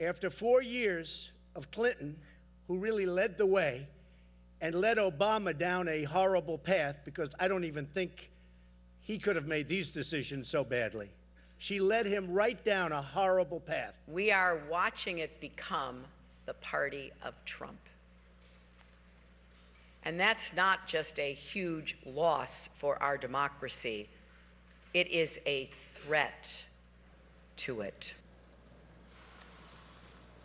After 4 years of Clinton, who really led the way and led Obama down a horrible path, because I don't even think he could have made these decisions so badly. She led him right down a horrible path. We are watching it become the party of Trump. And that's not just a huge loss for our democracy. It is a threat to it.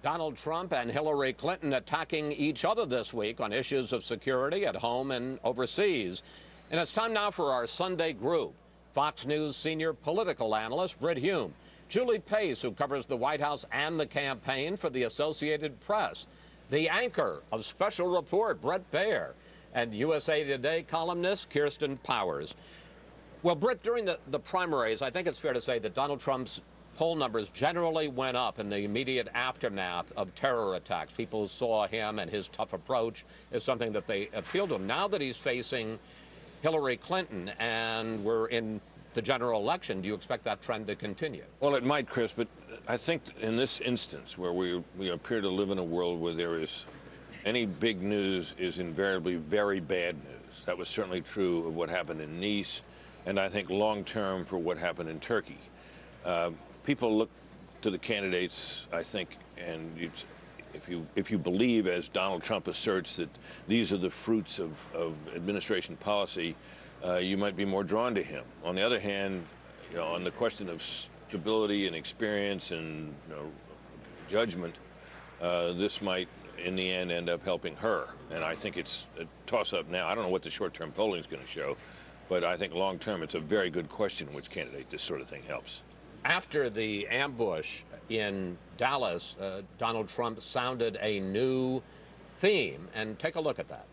Donald Trump and Hillary Clinton attacking each other this week on issues of security at home and overseas. And it's time now for our Sunday group. Fox News senior political analyst Brit Hume, Julie Pace, who covers the White House and the campaign for the Associated Press, the anchor of Special Report, Bret Baier, and USA Today columnist Kirsten Powers. Well, Brit, during the primaries, I think it's fair to say that Donald Trump's poll numbers generally went up in the immediate aftermath of terror attacks. People saw him and his tough approach as something that they appealed to him. Now that he's facing Hillary Clinton and we're in the general election, do you expect that trend to continue? Well, it might, Chris, but I think in this instance where we appear to live in a world where there is any big news is invariably very bad news. That was certainly true of what happened in Nice, and I think long-term for what happened in Turkey. People look to the candidates, I think, and if you believe, as Donald Trump asserts, that these are the fruits of administration policy, you might be more drawn to him. On the other hand, on the question of stability and experience and judgment, this might, in the end up helping her. And I think it's a toss-up now. I don't know what the short-term polling is going to show, but I think long-term it's a very good question which candidate this sort of thing helps. After the ambush in Dallas, Donald Trump sounded a new theme, and take a look at that.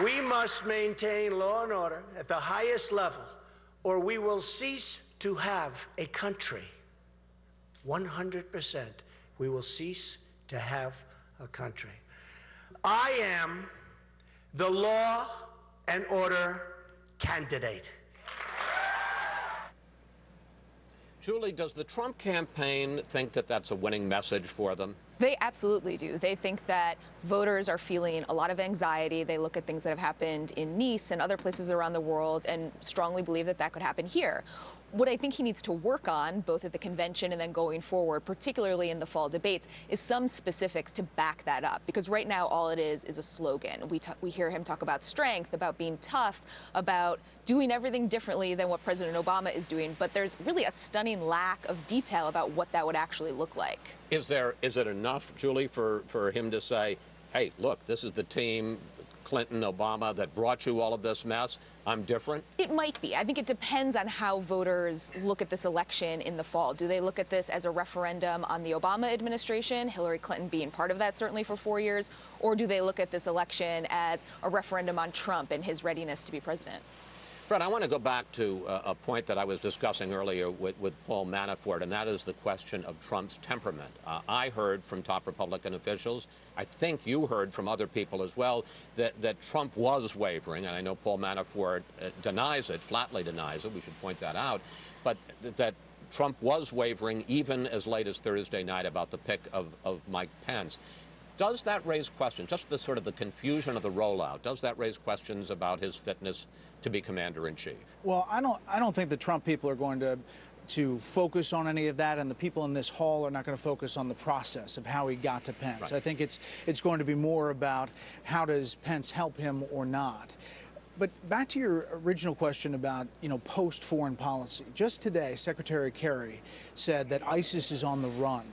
We must maintain law and order at the highest level, or we will cease to have a country. 100%. We will cease to have a country. I am the law and order candidate. Julie, does the Trump campaign think that that's a winning message for them? They absolutely do. They think that voters are feeling a lot of anxiety. They look at things that have happened in Nice and other places around the world and strongly believe that that could happen here. What I think he needs to work on, both at the convention and then going forward, particularly in the fall debates, is some specifics to back that up. Because right now, all it is a slogan. We hear him talk about strength, about being tough, about doing everything differently than what President Obama is doing. But there's really a stunning lack of detail about what that would actually look like. Is it enough, Julie, for him to say, hey, look, this is the team, Clinton, Obama, that brought you all of this mess? I'm different? It might be. I think it depends on how voters look at this election in the fall. Do they look at this as a referendum on the Obama administration, Hillary Clinton being part of that certainly for 4 years, or do they look at this election as a referendum on Trump and his readiness to be president? Bret, I want to go back to a point that I was discussing earlier with Paul Manafort, and that is the question of Trump's temperament. I heard from top Republican officials, I think you heard from other people as well, that Trump was wavering, and I know Paul Manafort denies it, flatly denies it, we should point that out, but that Trump was wavering even as late as Thursday night about the pick of Mike Pence. Does that raise questions, just the sort of the confusion of the rollout, does that raise questions about his fitness to be commander-in-chief? Well, I don't think the Trump people are going to focus on any of that, and the people in this hall are not going to focus on the process of how he got to Pence. Right. I think it's going to be more about how does Pence help him or not. But back to your original question about, post-foreign policy. Just today, Secretary Kerry said that ISIS is on the run.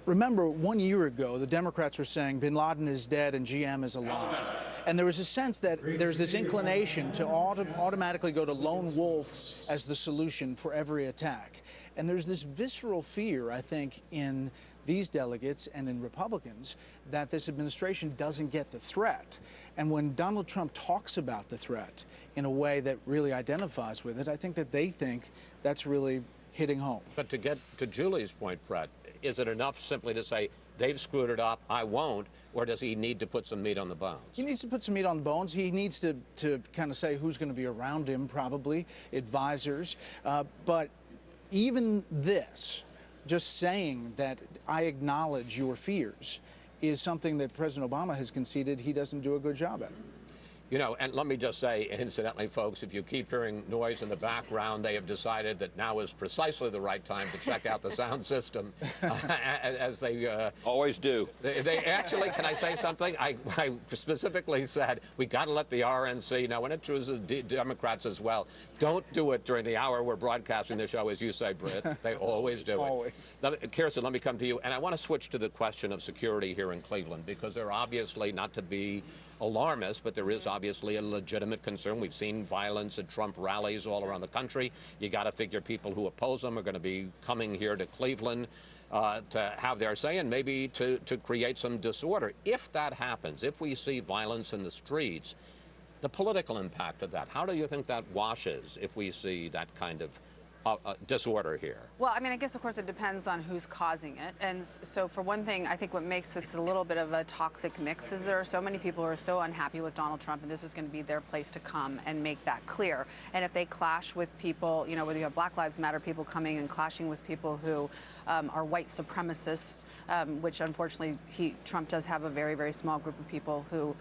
Remember, 1 year ago, the Democrats were saying bin Laden is dead and GM is alive. And there was a sense that there's this inclination to automatically go to lone wolf as the solution for every attack. And there's this visceral fear, I think, in these delegates and in Republicans that this administration doesn't get the threat. And when Donald Trump talks about the threat in a way that really identifies with it, I think that they think that's really hitting home. But to get to Julie's point, Bret, is it enough simply to say, they've screwed it up, I won't, or does he need to put some meat on the bones? He needs to put some meat on the bones. He needs to kind of say who's going to be around him, probably, advisors. But even this, just saying that I acknowledge your fears is something that President Obama has conceded he doesn't do a good job at. You know, and let me just say, incidentally, folks, if you keep hearing noise in the background, they have decided that now is precisely the right time to check out the sound system, as they always do. They actually, can I say something? I specifically said we got to let the RNC know, and it was the Democrats as well. Don't do it during the hour we're broadcasting the show, as you say, Brit. They always do it. Always. Kirsten, let me come to you, and I want to switch to the question of security here in Cleveland, because they're obviously, not to be alarmist, but there is obviously a legitimate concern. We've seen violence at Trump rallies all around the country. You got to figure people who oppose them are going to be coming here to Cleveland to have their say and maybe to create some disorder. If that happens, if we see violence in the streets, the political impact of that, how do you think that washes if we see that kind of disorder here? Well, I mean, I guess, of course, it depends on who's causing it. And so for one thing, I think what makes it a little bit of a toxic mix is there are so many people who are so unhappy with Donald Trump, and this is going to be their place to come and make that clear. And if they clash with people, you know, whether you have Black Lives Matter people coming and clashing with people who are white supremacists, which unfortunately Trump does have a very, very small group of people who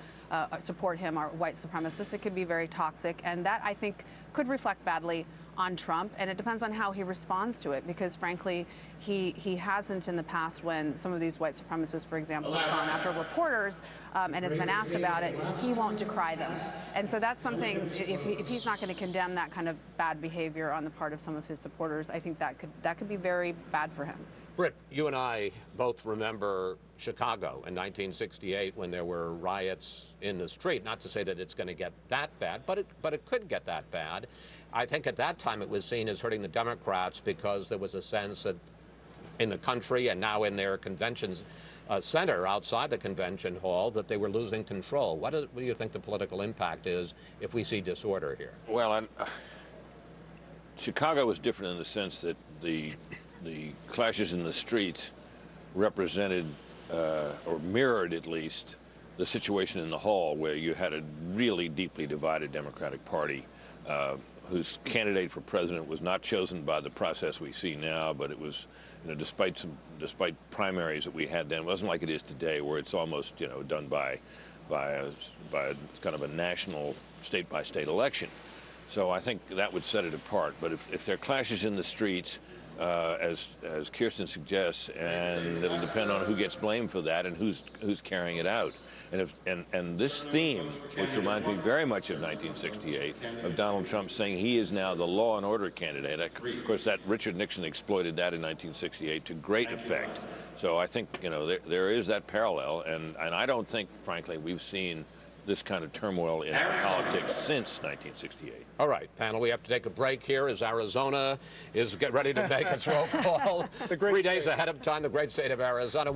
support him are white supremacists, it could be very toxic. And that, I think, could reflect badly on Trump, and it depends on how he responds to it, because frankly, he hasn't in the past when some of these white supremacists, for example, have gone after reporters and has been asked about it, he won't decry them. And so that's something, if he's not going to condemn that kind of bad behavior on the part of some of his supporters, I think that could be very bad for him. Brit, you and I both remember Chicago in 1968 when there were riots in the street. Not to say that it's going to get that bad, but it could get that bad. I think at that time it was seen as hurting the Democrats because there was a sense that in the country and now in their conventions center outside the convention hall that they were losing control. What do you think the political impact is if we see disorder here? Well, Chicago was different in the sense that the clashes in the streets represented, or mirrored at least, the situation in the hall where you had a really deeply divided Democratic Party whose candidate for president was not chosen by the process we see now, but it was, you know, despite primaries that we had then, it wasn't like it is today where it's almost, you know, done by kind of a national state-by-state election. So I think that would set it apart. But if there are clashes in the streets, as Kirsten suggests, and it'll depend on who gets blamed for that and who's carrying it out. And this theme, which reminds me very much of 1968, of Donald Trump saying he is now the law and order candidate. Of course, that Richard Nixon exploited that in 1968 to great effect. So I think, you know, there is that parallel, and I don't think, frankly, we've seen this kind of turmoil in our politics since 1968. All right, panel, we have to take a break here as Arizona is ready to make its roll call. 3 days ahead of time, the great state of Arizona.